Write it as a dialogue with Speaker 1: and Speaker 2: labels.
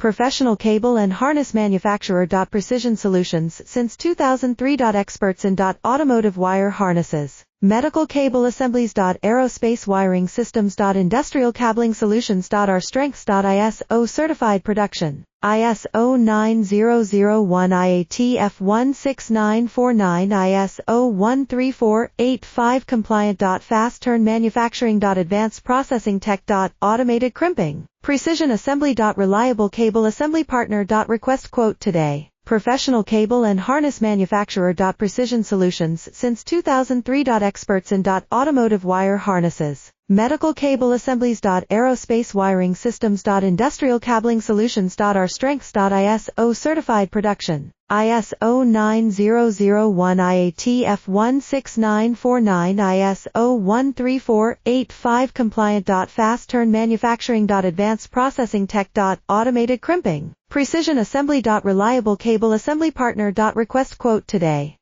Speaker 1: Professional cable and harness manufacturer. Precision Solutions since 2003. Experts in automotive wire harnesses, medical cable assemblies. Aerospace wiring systems. Industrial cabling solutions. Our strengths. ISO certified production. ISO 9001 IATF 16949 ISO 13485 compliant. Fast turn manufacturing. Advanced processing tech. Automated crimping. Precision assembly. Reliable cable assembly partner. Request quote today. Professional cable and harness manufacturer. Precision Solutions since 2003. Experts in automotive wire harnesses, medical cable assemblies. Aerospace wiring systems. Industrial cabling solutions. Our strengths. ISO certified production. ISO 9001 IATF 16949 ISO 13485 compliant. Fast turn manufacturing. Advanced processing tech. Automated crimping. Precision assembly. Reliable cable assembly partner. Request quote today.